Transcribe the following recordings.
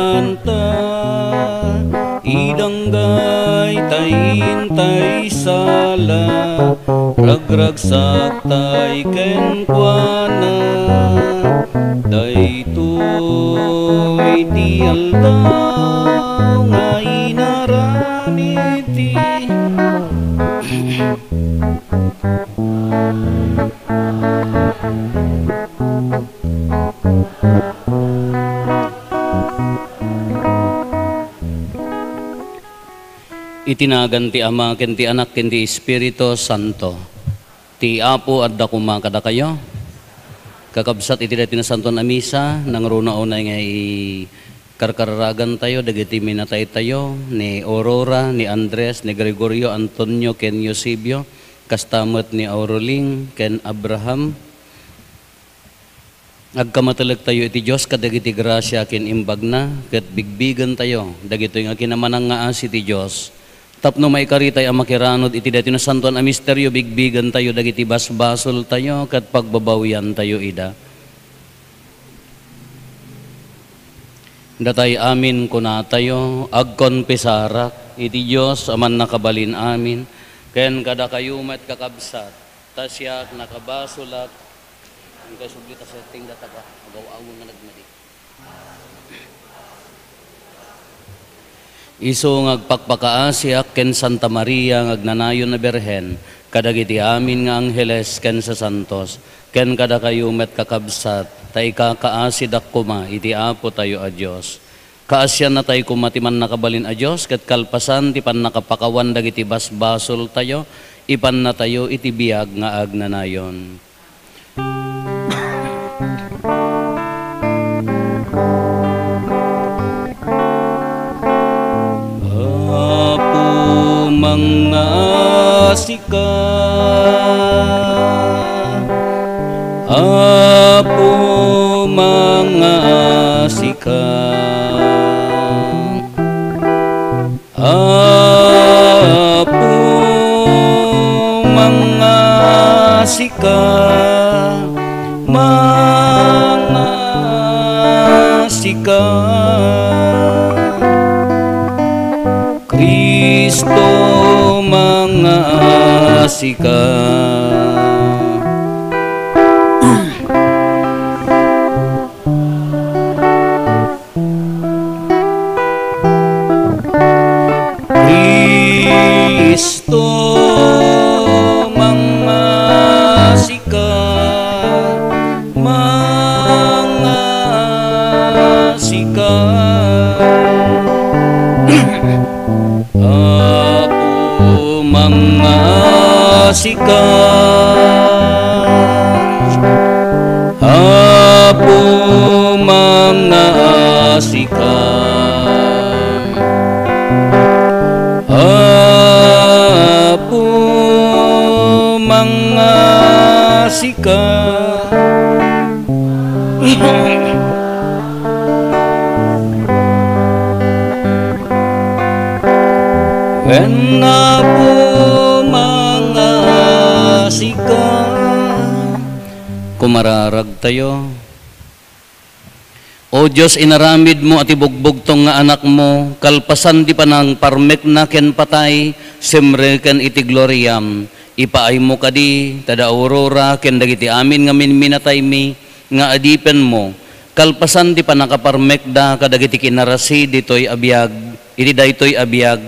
kanta idanggay taintay sala ragragsak tay kenkwana daytoy ti aldaw nga inaramiti itinagan ti Ama ken ti Anak ken ti Espiritu Santo. Ti Apo adda kumakada kayo. Kakabsat iti dati na santo na misa nang runa unay nga karkaragan tayo dagiti minatay tayo ni Aurora, ni Andres, ni Gregorio, Antonio ken Eusebio, kastamot ni Auroling ken Abraham. Agkamatalag tayo iti Diyos kadagiti grasya ken imbagna ket bigbigan tayo dagitoy nga kinamanang nga as iti Diyos. Tapno may karitay ang makiranod iti dati na santuan a misteryo bigbigan tayo dagiti basbasol tayo ket pagbabawian tayo ida. Datay amin kuna tayo agkonpesarak iti Diyos aman nakabalin amin ken kada kayo met kakabsat tasyak nakabasolak ang kasubli ta setting data ka agaw-awon nga nagmadi. Iso ngagpakpakaasyak ken Santa Maria ngagnanayon na Berhen kadagiti amin nga angheles ken sa santos ken kada kayo met kakabsat tay kakaasid akkuma iti Apo tayo a Dios. Kaasyan na tayo kumatiman nakabalin a Dios ket kalpasan ti pannakapakawan dagiti basbasol tayo ipan na tayo iti biag nga agnanayon. Mga sika Apo mga sika Apo mga sika mga sika Kristo mga sika Kristo mga sika mga sika Apo mga sika Apo mga sika Apo mga sika When Apo mga sika kumararag tayo. O Diyos, inaramid mo at ibugbog tong nga anak mo, kalpasan di pa ng parmek na ken patay, semre ken iti gloriam, ipaay mo kadi, tada Aurora, ken dagiti amin nga minatay mi, nga adipen mo, kalpasan di pa nakaparmek da, kadagiti kinarasi ditoy abiyag, iti daytoy abiyag,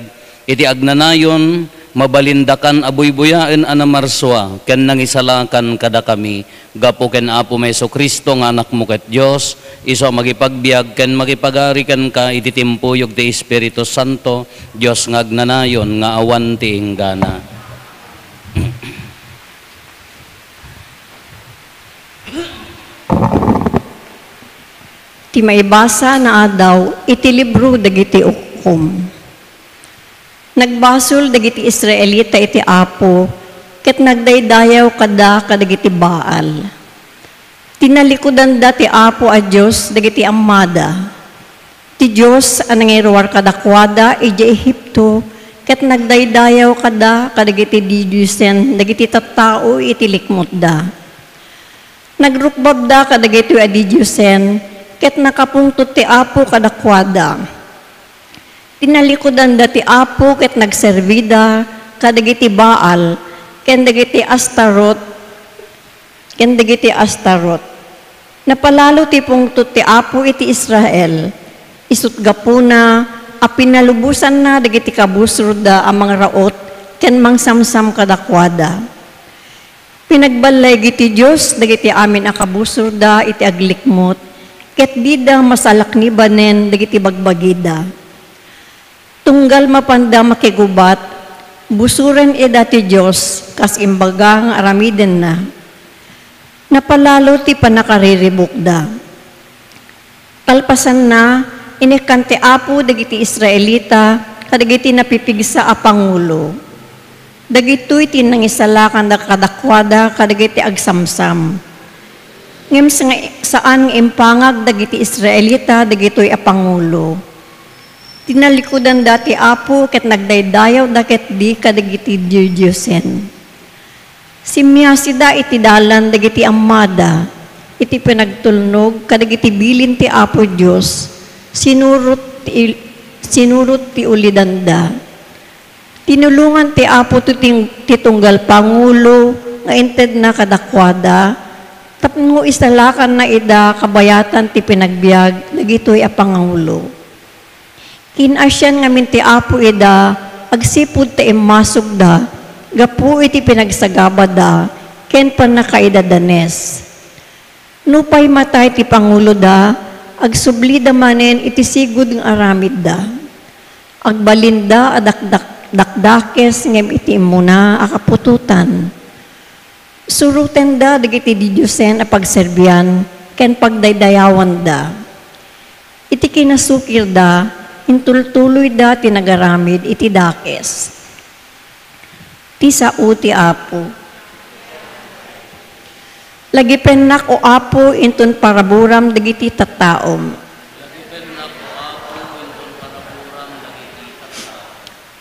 iti agnanayon, mabalindakan abuy-buyaen anamarswa, ken nangisalakan kada kami, gapo ken Apo Meso Kristo nga anak mo ket Dios, iso magipagbiag ken magipagarikan ka iti timpuyog ti Espiritu Santo, Dios nga agnanayon nga awan ti inggana. Ti maibasa na adaw iti libro dagiti ukom. Nagbasol dagiti Israelita iti Apo, ket nagdaydayaw kada kadagiti Baal. Tinalikudan da ti Apo a Diyos dagiti amada. Ti Diyos anangiruar kadakwada iti Ehipto, ket nagdaydayaw kada kadagiti didyusen dagiti tattao iti likmot da. Nagrukbab da kadagiti adidyusen, ket nakapungtot ti Apo kadakwada. Tinalikudan da ti Apo ket nagservida kadagiti Baal ken dagiti Astarot. Napalalo ti pungtot ti Apo iti Israel. Isut gapuna a pinalubusan na dagiti kabusro da amang raot ken mangsamsam kadakwada. Pinagbalay giti Dios dagiti amin a kabusro da iti aglikmot ket dida masalaknibanen dagiti bagbagida. Tunggal mapanda makigubat, busuren ida ti Diyos, kas imbaga nga aramiden na. Napalalo ti panakariribuk da. Kalpasan na, inikan ti Apo dagiti Israelita, kadagiti napipigsa a Pangulo. Dagitoy tinangisalakan da kadakwada, kadagiti agsamsam. Ngem saan impangag dagiti Israelita, dagitoy a Pangulo. Tinalikudan dati Apo ket nagdaydayaw da ket di kadagiti Diyosen. Simyasida iti dalan dagiti amada, iti pinagtulnog kadagiti bilin ti Apo Dios, sinurot ti ulidanda. Tinulungan ti Apo ti tunggal Pangulo nga inted na kadakwada, tapno isalakan na ida kabayatan ti pinagbiag dagitoy a Pangulo. Kinasyan nga minti Apo ida, agsipud ta imasog da, gapu iti pinagsagaba da, ken panakaida danes. Nupay matay ti Pangulo da, agsubli da manen iti sigud ng aramid da. Agbalinda dakdakes ngem iti imuna akapututan. Suruten da dagiti Diyosen a pagserbian, ken pagdaydayawan da. Iti kinasukir da, intultuloy da tinagaramid iti dakes. Ti sao ti Apo. Lagi pennak o Apo intun paraburam dagiti tattaom.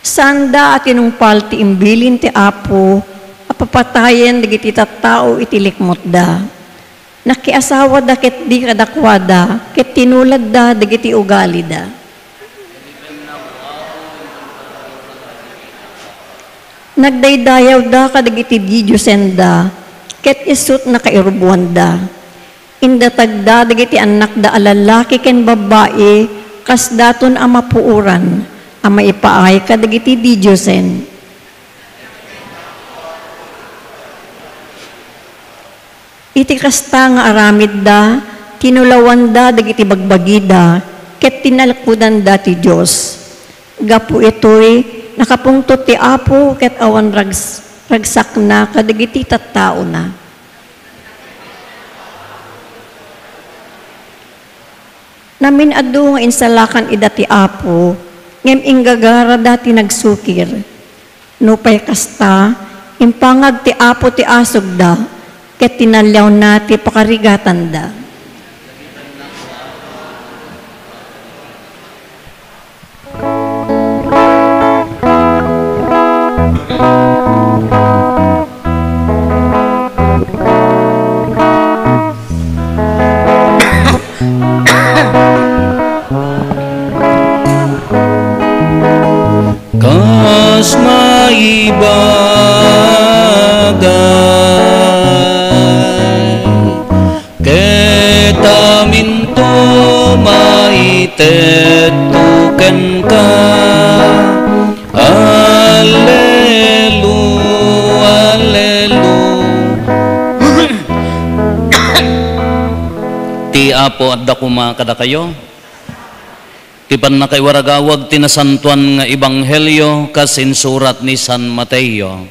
Sanda at inumpal ti imbilin ti Apo, apapatayen dagiti tattao iti likmot da. Nakiasawa da ket di kadakwada, ket tinulad da dagiti ugali da. Nagdaydayaw da kadagiti Diyosen da, ket isut na kairubuan da. Indatag da dagiti anak da alalaki ken babae, kas daton a mapuuran, a maipaay kadagiti Diyosen. Iti kasta nga aramid da, tinulawan da dagiti bagbagida, ket tinalkudan da ti Diyos. Gapu ito'y nakapungtot ti Apo ket awan ragsak na kadagiti tattao na. Namin adu nga insalakan ida ti Apo, ngem inggagara dati nagsukir. Nupay kasta, impangag ti Apo ti asog da, ket tinalyaw na ti pakarigatan da. Kas maibagay ketaminto maitetuken ka. Alleluia, alleluia. Ti Apo at dakuma kada kayo. Ti panakaiwaragawag tinasantuan nga ebanghelyo kas insurat ni San Mateo.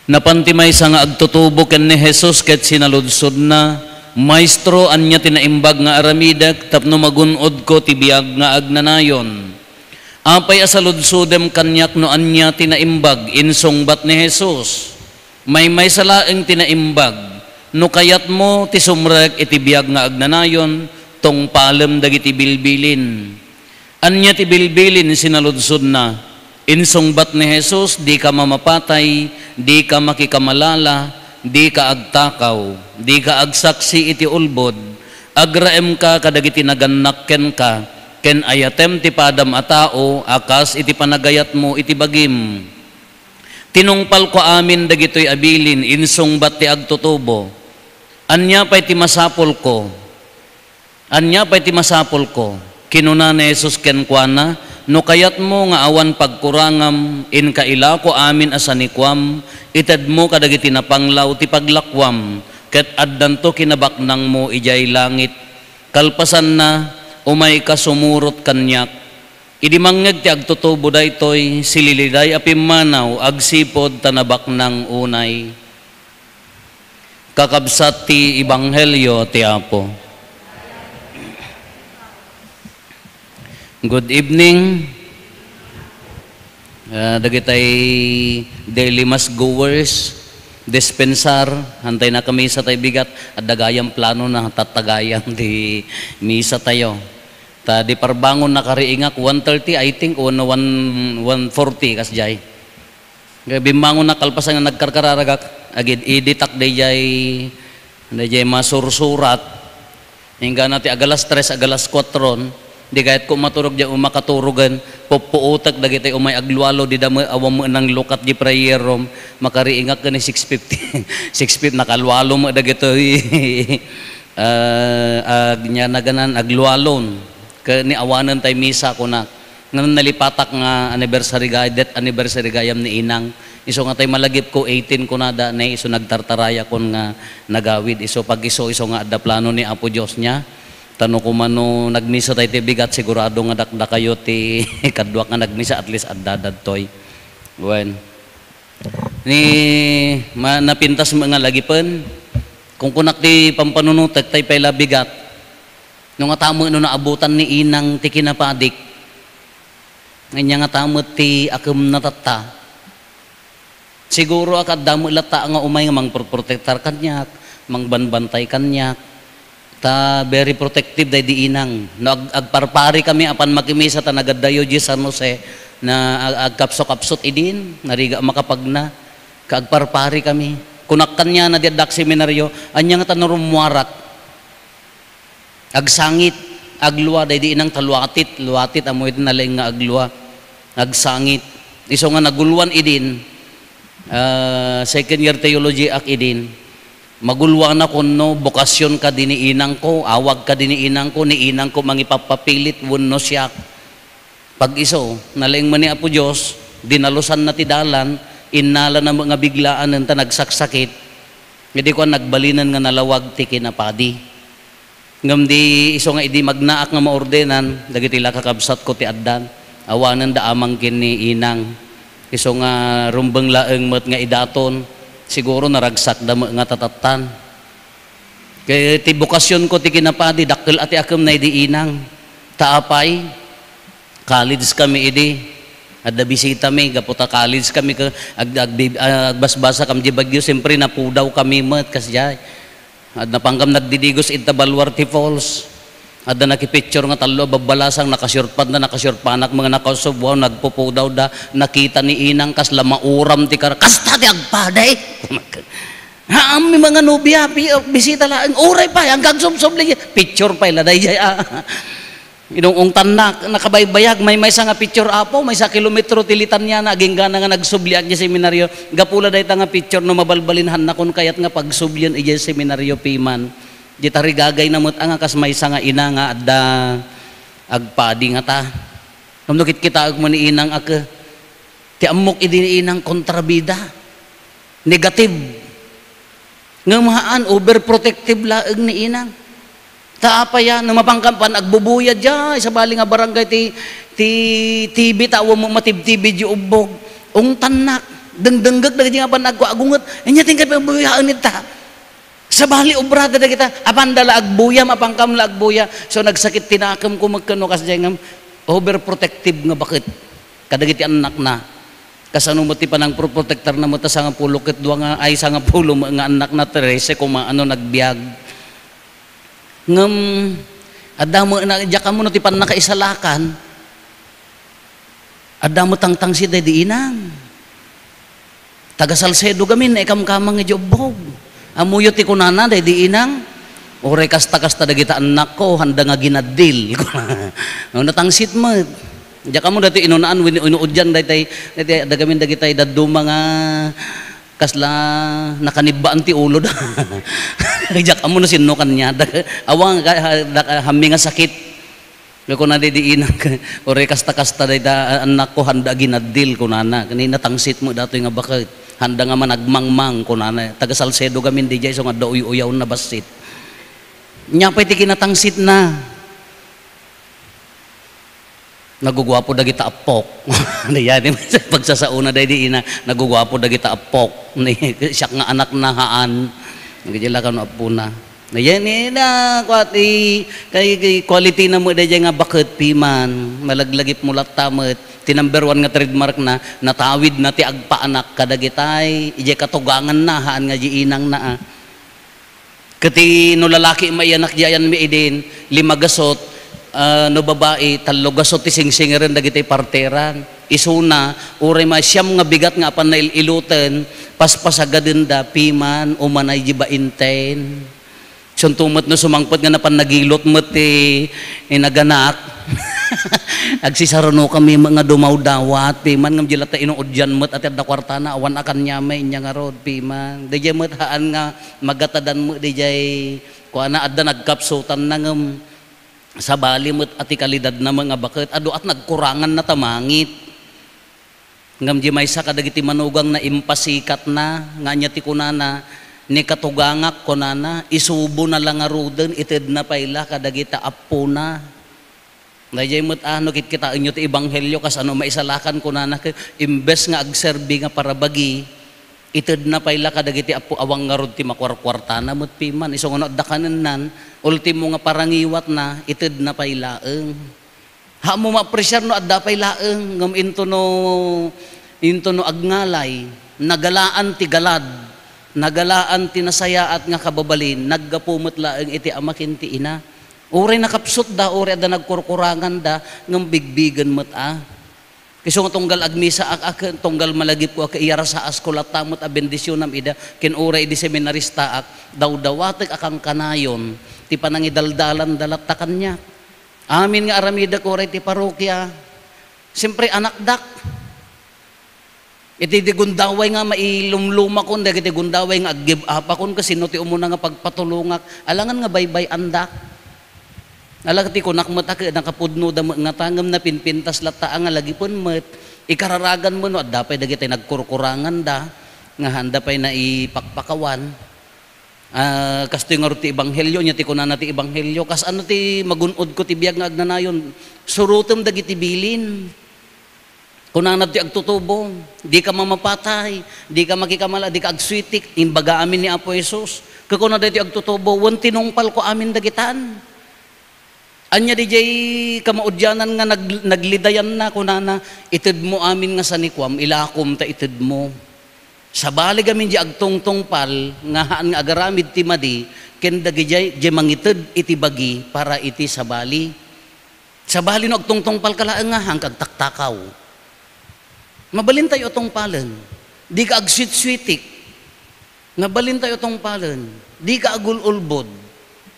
Napantimay sa nga agtutubo ken ni Jesus ket sinaludsod na, Maestro, anya tinaimbag nga aramidak tapno magunod ko ti biag nga agnanayon. Apay asaludsodem kanyak no anya tinaimbag insungbat ni Jesus. May salaeng tinaimbag. No kayat mo ti sumrek iti biag nga agnanayon tong palem dagiti bilbilin. Anya ti bilbilin sinaludsod na, insungbat ni Jesus, di ka mamapatay, di ka makikamalala, di ka agtakaw, di ka agsaksi iti ulbod, agraem ka kadagiti nagannakken ka, ken ayatem ti padam a tao, akas iti panagayat mo iti bagim. Tinungpal ko amin dagitoy abilin, insungbat ti agtutubo. Anya pa'y ti masapol ko, anya pa'y ti masapol ko, kinuna ni Jesus ken kuana, no kayat mo nga awan pagkurangam, in kaila ko amin asanikwam, ited mo kadagiti napanglaw ti paglakwam, ket addanto kinabaknang mo ijay langit, kalpasan na, umay ka sumurot kanyak, idi mangngeg ti agtutubo daytoy, sililiday apimanaw, agsipod tanabak ng unay. Kakabsat ti Ibanghelyo ti Apo. Good evening. Dagitay daily mass goers, dispensar, hantay na kami sa tayo bigat, at dagayang plano na tatagayang di misa tayo. Ta di parbangon na kariingak 1:30 I think o 1:40 kasjay. Bimangon na kalpasan nga nagkarkararagak agid iditak dayjay masursurat. Hingga nati agalas 3 agalas 4 di kahit ko maturog diya umakaturugan pupuutak dagitay umay aglualo di damo awam mo nang lukat di prayer room makariingak kani 6:50 6:50 nakalwalo mo dagitoy nya naganan aglualon ni awanan tay misa ko na ngan nalipatak nga anniversary death anniversary gayam ni inang iso nga tay malagip ko 18 ko nada na iso nagtartaraya kon nga nagawid iso pag iso nga adda plano ni Apo Dios niya tano ko mano nagmisa tay ti bigat sigurado nga dakda kayo ti kadwa nga nagmisa at least adda dadtoy wen ni napintas mga lagipen kung kunak ti pampanunutek tay pay bigat nung nga tamo no naabutan ni inang ti kinapadik nganya nga tamo ti akem natata siguro akad damo lata nga umay nga mangprotektar kanyak mangbanbantay kanyak ta very protective day di inang no agparpari kami apan makimisa ta nagadayo di San Jose na agkapso-kapsot idin nariga makapagna kaagparpari kami kunak kanya na diadak seminaryo anya nga tanurumuarak agsangit agluwa day di inang taluatit luatit amoy din nalang nga agluwa agsangit iso nga naguluan idin second year theology ak idin magulwa na kuno bokasyon ka dini inang ko awag ka dini inang ko ni inang ko mangipapapilit wenno siya pag iso nalang man ni Apo Dios dinalusan na ti dalan innala na mga biglaan nanta nagsaksakit hindi ko nagbalinan nga nalawag ti kinapadi ngam di iso nga idi magnaak nga maordenan dagiti la kakabsat ko ti addan awanan da amang kin ni inang iso nga rumbeng laeng met nga idaton siguro naragsak da nga tatatan kay ti bokasyon ko ti kinapadi dakkel ati akem na idi inang taapay college kami idi adda bisita mi gaputa college kami agbasbasa kam di Bagyo siyempre napudaw kami met kasjay at napanggam nagdidigos ita Baluarte Falls at na nakipicture nga talo babalasang nakasyurpad na nakasyurpanak mga nakasubuaw nagpupudaw da nakita ni inang kas lamauram ti kasta ti agpaday ha mi mga nobya bisita la uray pa hanggang sumsumli picture pa ila day inong tanak nakabaybayag may sa nga picture Apo may sa kilometro tilitan niya na agingana nga nagsublian niya seminaryo gapula dayta nga picture no mabalbalinhan na kun kayat nga pagsublian iya seminaryo piman di tarigagay na nga kas may sa nga ina nga adda agpadi nga ta namnukit kita ag mo ni inang ak ti amok idi inang kontrabida negative nga mahaan overprotective laeg ni inang taapa yan, nung mapangkampan, agbubuyad dyan, sa bali nga barangay ti TV, tawa mo matib-TV di ubog, tanak, dengdenggag na nga ba nagwagungot, anya tingkat pa buyaan nita, sa bali obrada na kita, apandala agbuya, mapangkam la agbuya, so nagsakit tinakam ko magkano kasi dyan, overprotective nga bakit, kadagiti anak na, kasano mo ti panang protector na mo ta sa nga pulo, ket dua nga, ay sa nga pulo, nga anak na 13, kung ano nagbiag, ngam adamo na jaka mo no ti pan nakaisalakan adamo tangtang si di inang Taga Salcedo gamin na ikamkamang nga jobbog. Amuyo ti kunana day di inang. Ore kasta-kasta dagita anak ko handa nga ginadil. Natangsit mo. Diya ka mo dati inunaan inuudyan daytay dagamin dagitay daddo mga kasla nakanibaan ti ulo da. Diya ka mo na sinukan niya. Awang hami nga sakit. Ko na di inang ore kasta-kasta dayta anak ko handa ginadil kunana. Kanina tangsit mo dato nga bakit. Handa nga man nagmangmang kunana. Taga Salcedo gamin di jay so nga uyaw na basit. Nya pa iti kinatangsit na. Nagugwapo dagita apok. Diyan pagsasauna day di ina nagugwapo dagita apok. Siya nga anak na haan. Nagijila ka no apo na. Diyan na kwati kay quality na mo day nga bakit piman malaglagip mo latamot. Ti number 1 nga trademark na natawid na ti agpaanak kadagitay ije katugangan na haan nga ji inang naa. Kati no lalaki may anak diyan mi idin 5 gasot no babae 3 gasot ti singsingiren dagitay parteran. Isuna uray ma siyam nga bigat nga apan na iluten paspasagadin da piman umanay ji bainten. Suntumot no sumangpot nga napan nagilot mo ti inaganak. Agsisaruno kami mga dumaw-dawat piman ngam jila ta inuudyan met at da kwartana awan akan nyamay nya nga rod piman DJ met haan nga magatadan mo DJ kuana adda nagkapsutan na ngam sa bali met ati kalidad na mga bakit adu at nagkurangan na tamangit ngam di maysa kadagiti manugang na impasikat na nga nya ti kunana ni katugangak kunana isubo na lang nga roden ited na payla kadagita apo na. Dayjay met ano kit kita inyo ti ebanghelyo kas ano maisalakan kunana imbes nga agserbi nga para bagi ited na payla kadagiti apo awang nga rod ti makwarkwartana met piman iso nga adda kanenan ultimo nga parangiwat na ited na paylaeng ha mo maapresyar no adda paylaeng ngam into no agngalay nagalaan ti galad nagalaan ti nasaya at nga kababalin naggapumot laeng iti amakin ti ina. Uray nakapsot da, uray da nagkurkurangan da, ng bigbigan mat Kasi nga tunggal agmisa tunggal malagip ko iyara sa askolat tamot a bendisyon nam ida, kin uray di seminarista daw-dawatek akang kanayon, ti panangidaldalan dalatakan niya. Amin nga aramida ko uray ti parokya, siyempre anak dak. Iti di gundaway nga mailumluma kon, dagiti gundaway nga ag-give up akon, kasi no ti umuna nga pagpatulungak, alangan nga baybay andak. Alagti ko nakmata nakapudno da nga tangam na pinpintas lata nga lagi pun met ikararagan mo no at dapay dagiti nagkurkurangan da nga handa pay na ipakpakawan kasto nga ti ebanghelyo nya ti kunana ti ebanghelyo kas ano ti magunod ko ti biag nga agnanayon surutem dagiti bilin kunana ti agtutubo di ka mamapatay di ka makikamala di ka agswitik imbaga amin ni Apo Jesus kakuna ti agtutubo wan tinungpal ko amin dagitan. Anya di jay kamaudyanan nga naglidayan na kunana ited mo amin nga sanikwam ilakom ta ited mo sa bali gamin di agtungtungpal nga haan nga agaramid ti madi ken dagi jay mangited iti bagi para iti sa bali no agtungtungpal kalaeng nga hang kagtaktakaw mabalin tayo tungpalan di ka agswit-switik mabalin tayo tungpalan di ka agululbod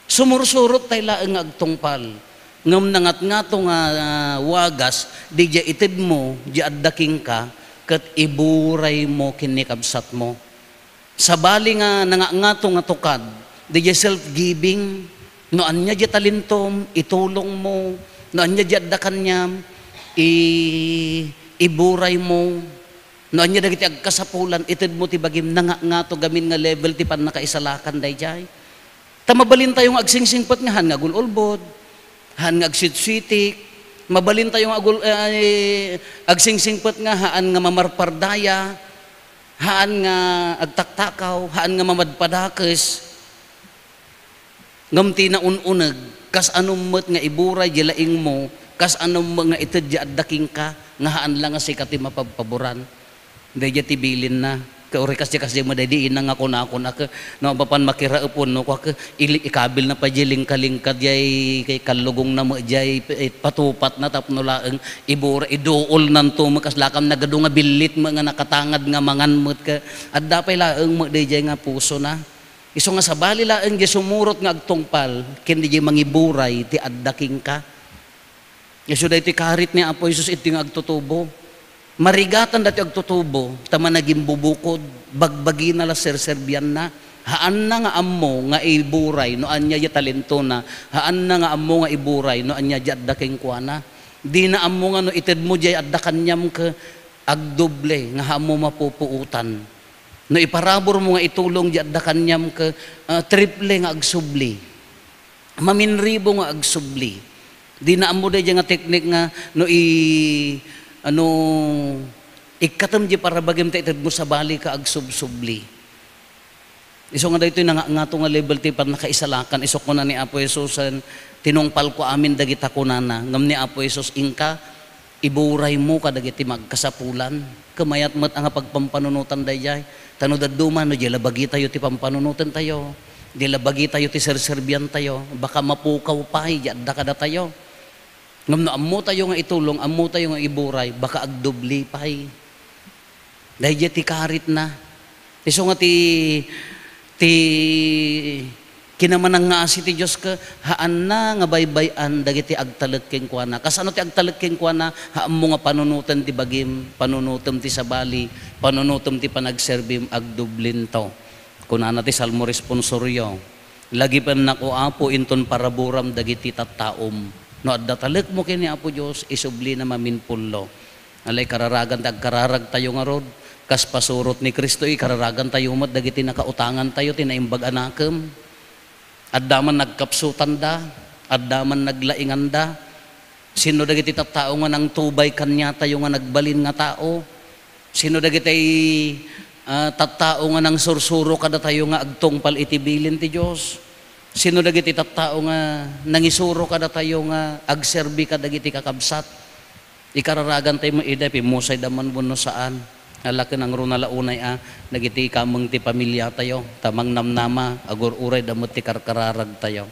sumursurot tayo laeng agtungpal. Ngam nangat nga to nga wagas, di dya itid mo, dya addaking ka, kat iburay mo kinikabsat mo. Sa bali nga nga to nga tukad, di dya self-giving, no anya dya talintom, itulong mo, no anya dya addakan niya, iburay mo, no anya dagiti agkasapulan, itid mo ti bagim nga to gamin nga level ti pan nakaisalakan day jay. Mabalin tayong agsingsingpot nga han nga gulolbod, han nga agswit-switik, mabalin tayong agsingsingpot nga haan nga mamarpardaya, haan nga agtaktakaw, haan nga mamadpadakes, ngam tinaununag, kas anumot nga iburay jilaing mo, kas anumot nga itadya at daking ka, nga haan lang nga sikati mapagpaboran, dahil tibilin na. Kauri kasi madadiin na nga ko na no papan makiraupon no ka ikabil na pa lingkalingkad jay kay kalugong na mo jay patupat na tapno laeng ibura iduol nanto makaslakam nagado nga bilit mga nakatangad nga mangan met ka adda pay laeng mo jay nga puso na iso nga sabali laeng jay sumurot nga agtungpal ken jay mangiburay ti addaking ka iso day ti karit ni Apo Jesus iti nga agtutubo. Marigatan dati agtutubo, tama naging bubukod, bagbagi na la serserbian na, haan na nga ammo nga iburay, no anya ya talento na, haan na nga ammo nga iburay, no anya ya addaking kuana. Di na ammo nga no ited mo jay adda kanyam ka agdoble, nga hamo mapupuutan. No iparabor mo nga itulong jay adda kanyam ka triple nga agsubli. Maminribo nga agsubli. Di na ammo day nga teknik nga no ikatam di para bagim ta itad mo sa bali ka agsubsubli. Iso nga dito nga to nga level ti par nakaisalakan iso ko na ni Apo Jesus tinungpal ko amin dagita ko nana ngam ni Apo Jesus ingka iburay mo ka dagiti magkasapulan kamayat met ang pagpampanunutan dayay tano daduma no di labagi tayo ti pampanunutan tayo di labagi tayo ti serserbian tayo baka mapukaw pay di adda kada tayo. Ngam no ammo tayo nga itulong, ammo tayo nga iburay, baka agdubli pay. Dahil ti karit na. Iso nga ti kinamanang nga si ti Diyos ka, haan na nga baybayan, dagiti agtalagking kwa na. Kasano ti agtalagking kwa na, haan mo nga panunutan ti bagim, panunutam ti sabali, panunutam ti panagserbim, agdublin to. Kunana ti salmo responsoryo, lagi pa na ko Apo inton paraburam dagiti tattaom. No adda talek mo kini Apo Dios isubli na maminpullo. Alay kararagan kararag tayo nga rod kas pasurot ni Kristo kararagan tayo mat dagiti nakautangan tayo tinaimbag anakem. Adda man nagkapsutan da, adda man naglaingan da. Sino dagiti tattao nga nang tubay kanya tayo nga nagbalin nga tao? Sino dagiti tattao nga nang sursuro kada tayo nga agtungpal itibilin ti Dios? Sino dagiti tattao nga nangisuro kada tayo nga agserbi kada dagiti kakabsat ikararagan tayo mo ida pimusay daman buno saan alaki nang runa launay dagiti kameng ti pamilya tayo tamang namnama agor uray damot ti karkararag tayo.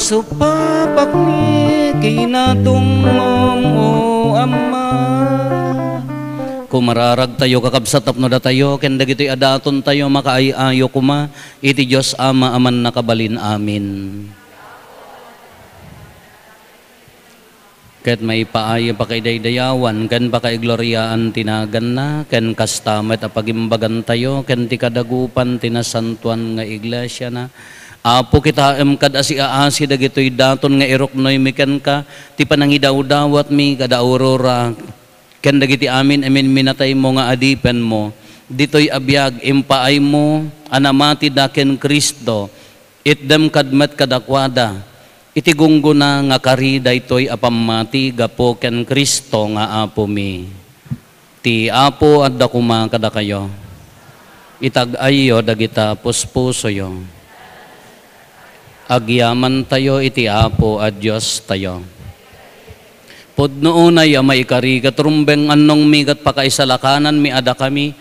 supapak ni kinatungmong o Ama. Kumararag tayo kakabsatap no da tayo ken dagitoy adaton tayo makaayo kuma iti Dios Ama aman nakabalin amin. Ket may paaya pa kay daydayawan ken pa kay gloryaan tinagan na ken kastamet apagimbagan tayo ken ti kadagupan tinasantuan nga iglesia na Apo kita kad asi dagitoy daton nga iroknoy miken ka ti panangidaw-dawat mi kada aurora ken dagiti amin minatay mo nga adipen mo ditoy abiyag impaay mo anamati daken Kristo itdem kadmet kadakwada iti gungguna nga kari daytoy apamati gapo ken Kristo nga apo mi ti apo adda kuma kada kayo itag-ayo dagita puspusoyo agyaman tayo iti apo at Diyos tayo. Podno unay may ikari katrumbeng anong migat pakaisalakanan mi ada kami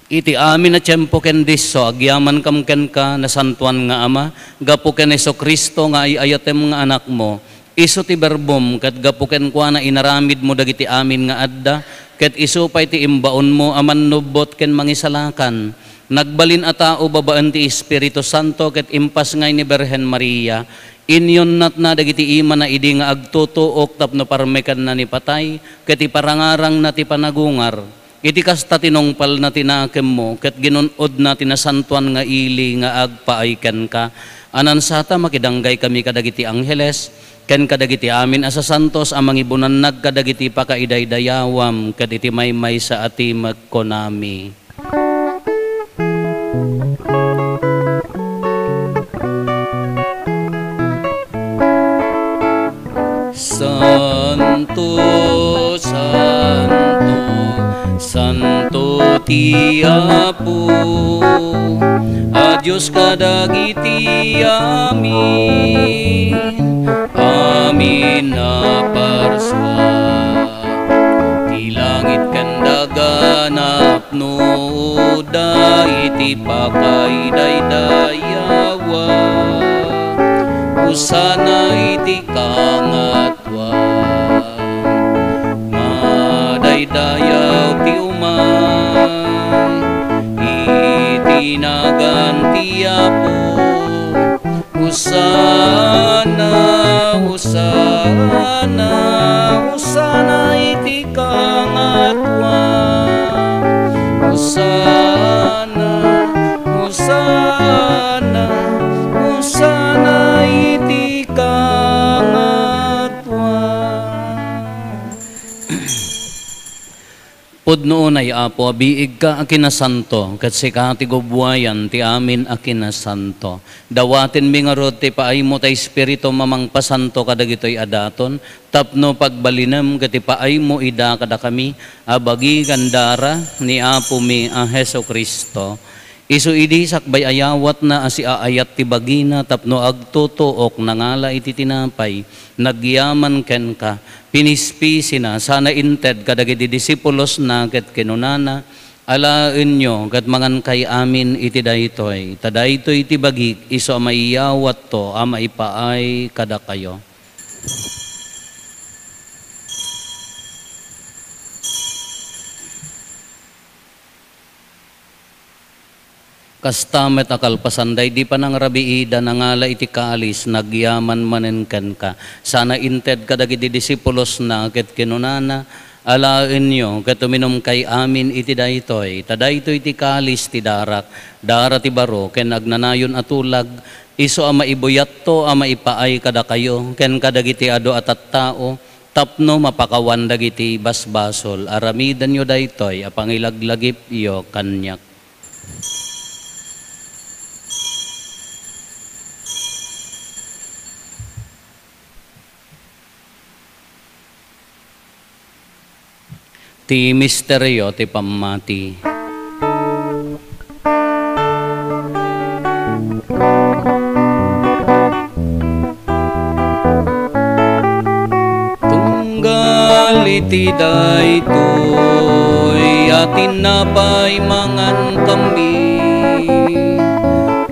iti amin na tiyempo ken diso agyaman kam ken ka na santuan nga ama gapo ken Hesus Kristo nga ayatem nga anak mo iso ti berbom ket gapo ken kuana inaramid mo dagiti amin nga adda ket iso pay ti imbaon mo aman nubot ken mangisalakan nagbalin atao babaan ti Espiritu Santo ket impas ngay ni Berhen Maria inyon nat na dagiti ima na idi nga agtutuok tapno parmekan na ni patay ket iparangarang na ti panagungar iti kasta tinongpal na tinakem mo ket ginunod na tinasantuan nga ili nga agpaayken ka anan sata makidanggay kami kadagiti angheles ken kadagiti amin asa santos amang ibunan nagkadagiti pakaidaydayawam ket iti maymay sa ati magkonami. Santo, Santo, Santo ti Apo, a Diyos kadagiti amin, amin na parswa. Ti langit kandaganap no da iti pakay daydayawa, usana iti kangatwa madaydayaw ti umay itinaganti Apo usana usana usana iti kangatwa usana usana usana iti kangatwa. Podno unay Apo biig ka akinasanto ket sika ti gubwayan ti amin akinasanto dawaten mi nga rod ti paay mo ta espiritu mamang pasanto kadagitoy adaton tapno pagbalinem ket ti paay mo ida kada kami abagi gandara ni Apo mi a Hesus Kristo isu idi sakbay ayawat na asi aayat ti bagina tapno agtutuok nangala iti tinapay nagyaman ken ka pinispisi na sana inted kadagiti disipulos na ket kinunana alaen nyo ket mangan kay amin iti daytoy tadaytoy iti bagik isu maiyawat to ama ipaay kada kayo. Kastamet akalpasanday di pa nang rabiida nangala iti kaalis nagyaman manenken ka sana inted kadagiti disipulos na ket kinunana alaen nyo ket uminom kay amin iti daytoy tadaytoy iti kaalis ti darak dara ti baro ken agnanayon atulag isu ama ibuyat to ama ipaay kada kayo ken kadagiti ado at tao tapno mapakawan dagiti basbasol aramidan yo daytoy apangilaglagip yo kanyak. Ti misteryo ti pamati. Tunggal iti daytoy atin napay mangan kami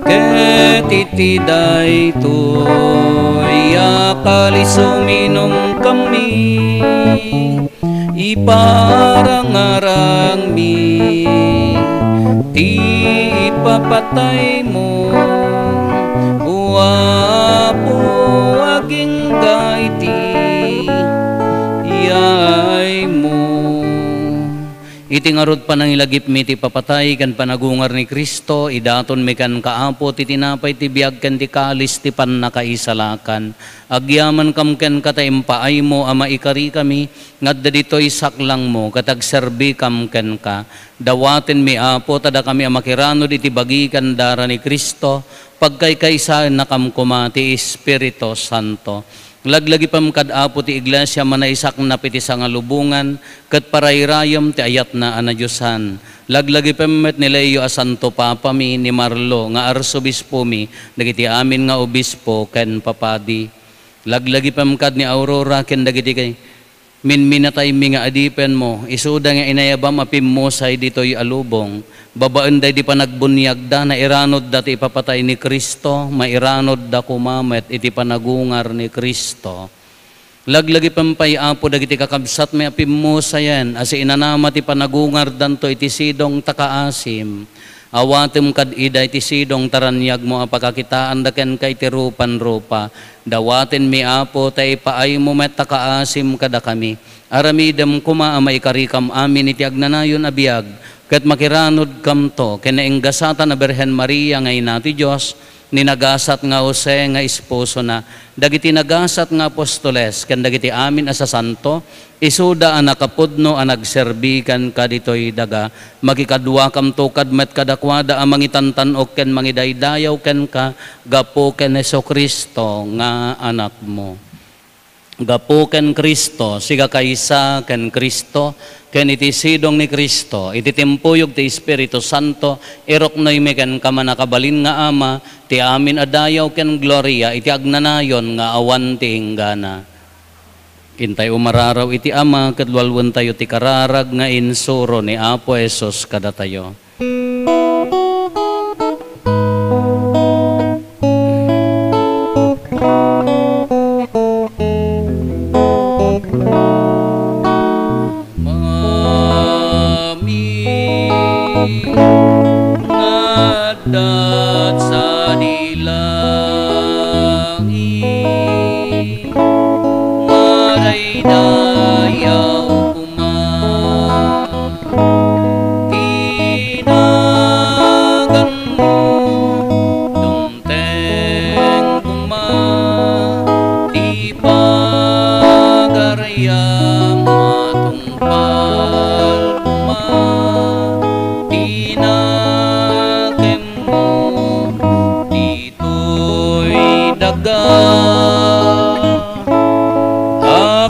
ket iti daytoy akalis uminom kami iparangarang mi ti ipapatay mo Apo aging gaiti iyay mo iti ngarod pa nang ilagip mi ti papatay kan panagungar ni Kristo, idaton mi kan kaapo ti tinapay ti biag kan ti kalis ti pan nakaisalakan. Agyaman kam ken kataimpaay mo ama ikari kami, ngadda ditoy saklang mo, katagserbi kam ken ka. Dawaten mi apo, tada kami amakiranod iti bagi kan dara ni Kristo, pagkay kaisaan na kam kuma ti Espiritu Santo. Laglagi pam kadapo ti iglesia manaisak na piti sa nga lubungan, kat parayrayam ti ayat na anadyosan. Laglagi pam met ni Leo a Santo Papa mi ni Marlo nga arsobispo mi, dagiti amin nga obispo ken papadi. Laglagi pam kad ni Aurora ken dagiti kay minminatay mi nga adipen mo, isuda nga inayabam apimmusay ditoy alubong. Babaan day di pa nagbunyag da, na iranod da ti ipapatay ni Kristo, mairanod da kumamet iti panagungar ni Kristo. Laglagi pampay apo dagiti kakabsat may apimmusayan, as inanama ti panagungar danto iti sidong takaasim. Awatem kad ida iti sidong taranyag mo apakakitaan daken kay ti rupan-rupa. Dawaten mi apo tay paay mo met takaasim kada kami. Aramidem kuma ama ikarikam amin iti agnanayon abiyag. Ket makiranod kam to, kinainggasatan na Birhen Maria ngay nati Diyos, ninagasat nga Jose nga esposo na, dagiti nagasat nga apostoles, ken dagiti amin asa santo, isuda ang nakapudno ang nagserbikan kaditoy daga, magikadwa kam to kadmet kadakwada ang mangitantanok ken mangidaydayaw ken ka, gapo ken Jesucristo nga anak mo. Gapo ken Kristo, siga kaysa ken Kristo, ken iti sidong ni Kristo, iti timpuyog ti Espiritu Santo, iroknoy mi ken kamanakabalin nga ama, ti amin adayaw ken gloria, iti agnanayon nga awan ti inggana. Intay umararaw iti ama, kadwalwan tayo ti kararag nga insuro ni Apo Jesus kada tayo. Ngadat sa dilangit, maraydayaw kuma, tinagan mo, dumteng kuma, di pagaryam matungpal kuma,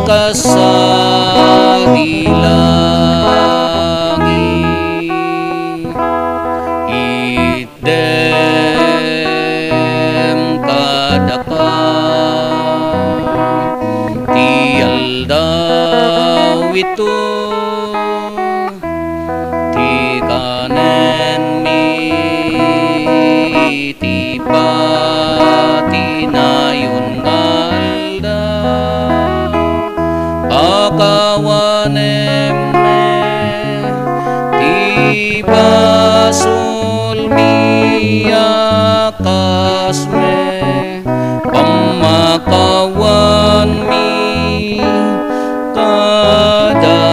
akasari langit, idem kadaka, tial daw ito, ti kanen mi, ti patinayon ngalda, akawanem me, ti basul mi akas me, pamakawan mi kadagiti,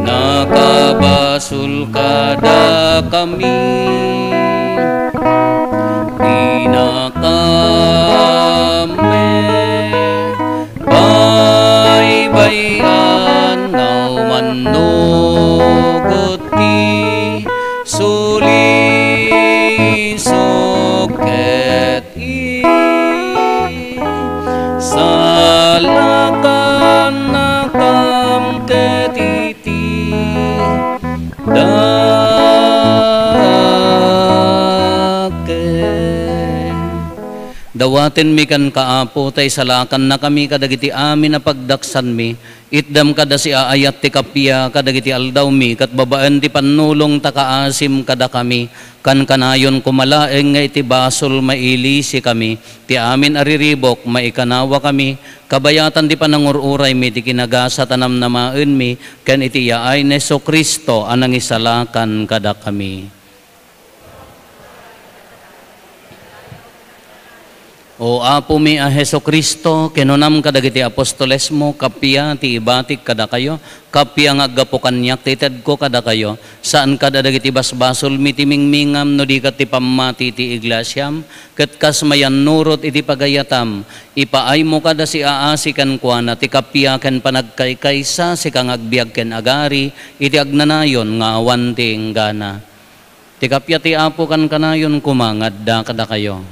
nakabasul kada kami, baybayan naumanugot ti sulisoket salakan nakam ketiti dawaten mi kan kaapo tay salakan na kami kadagiti amin na pagdaksan mi, itdam kada si aayat ti kapya kadagiti aldaw mi, kat babaan ti panulong takaasim kada kami, kan kanayon kumalaeng nga iti basol mailisi kami, ti amin ariribok maikanawa kami, kabayatan ti panangururay mi, ti kinagasa tanam namaen mi, kan iti yaay ni Jesucristo anang isalakan kada kami. O Apo mi a Heso Kristo, kinunam kadagiti apostoles mo, kapya ti ibatik kada kayo, kapya nga agapukanyak tited ko kada kayo, saan kada dagiti basbasol mi timingmingam no di kat ti pamati ti iglesyam, ket kas mayan nurot iti pagayatam, ipaay mo kada si aasi kan kuana, ti kapya ken panagkaykaysa, si kang agbiag ken agari, iti agnanayon nga awan ti inggana. Ti kapya ti Apo kan kanayon kumangad da kada kayo.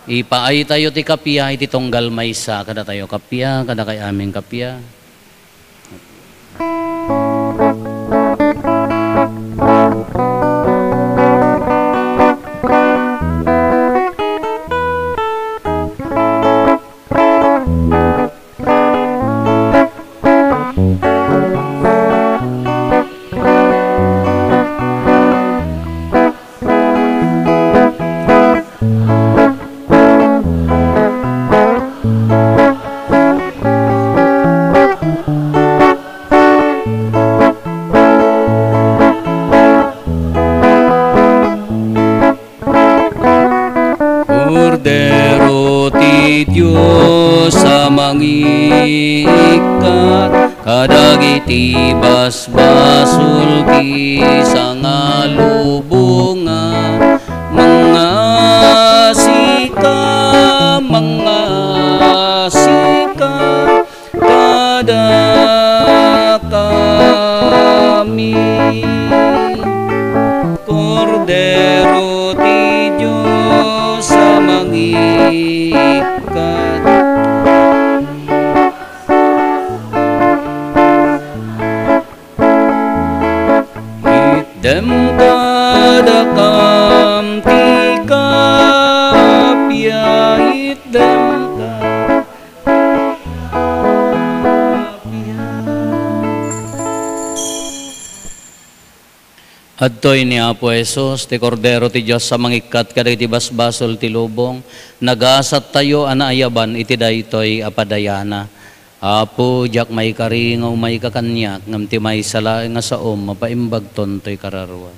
Ipaay tayo ti kapya, iti tunggal maysa, kada tayo kapya, kada kay aming kapya. Cordero ti Diyos sa mangikat, kadagiti basbasul ti sangalubungan, mga sika, kada kami. Cordero ti Diyos sa mangikat, itdem kada kam ti kapya, itdem adtoy ni Apo Jesus, ti Cordero ti Diyos sa mangikat, kadagiti basbasol ti lubong, nagasat tayo anaayaban, iti daytoy apadayana. Apo, jak may karingaw, may kakanyak, ngam ti may sala nga saom, mapaimbag tontoy kararwa.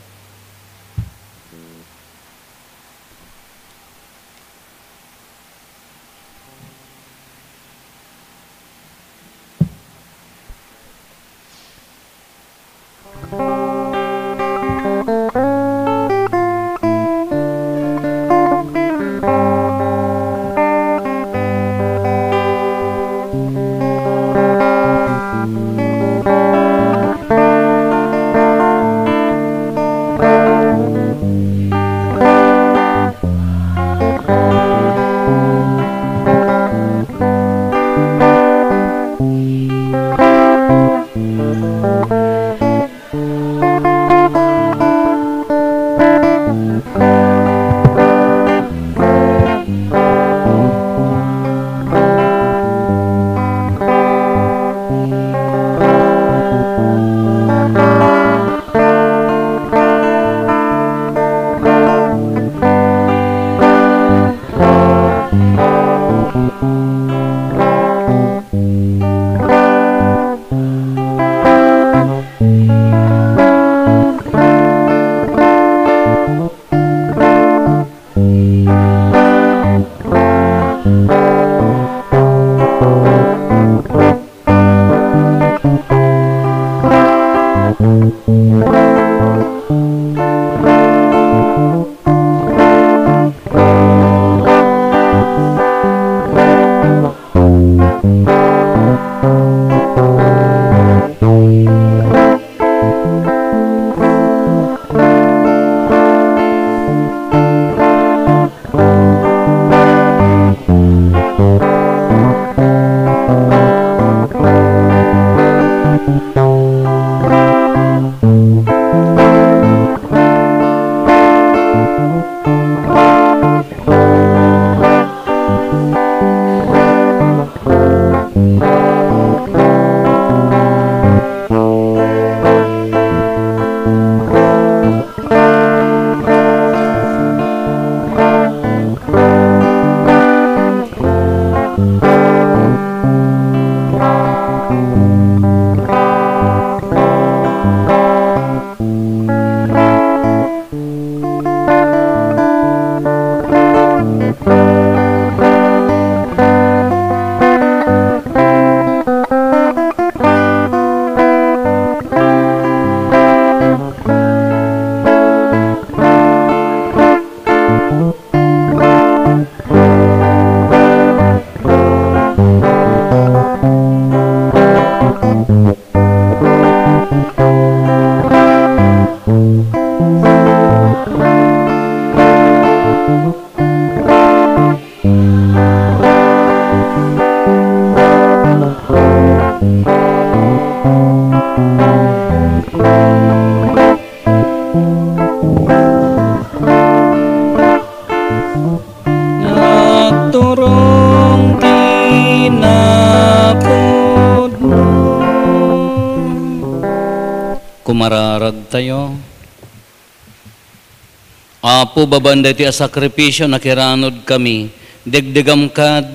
kayo. Apo babanda ti a sakripisyo nakiranod kami, degdegam kad,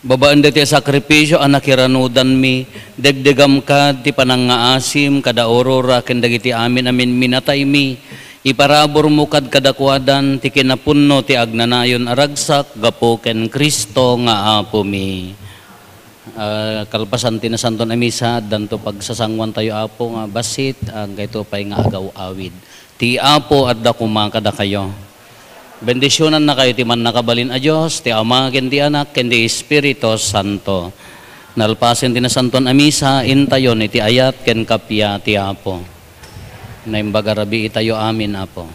babaan ti a sakripisyo a nakiranudan mi, degdegam kad ti panangaasim kada aurora ken dagiti amin minatay mi, iparabor mo kad kadakwadan ti kinapunno ti agnanayon aragsak gapo ken Kristo nga apo mi. Kalpasan ti nasanton a misa danto pagsasangwan tayo apo nga basit ang kayto pay nga agaw awid. Ti apo at dakuma kada kayo. Bendisyonan na kayo ti man nakabalin a Diyos, ti Ama ken ti Anak ken ti Espiritu Santo. Nalpasen ti nasanton a misa intayon iti ayat ken kapya ti apo. Naimbagarabi itayo amin apo.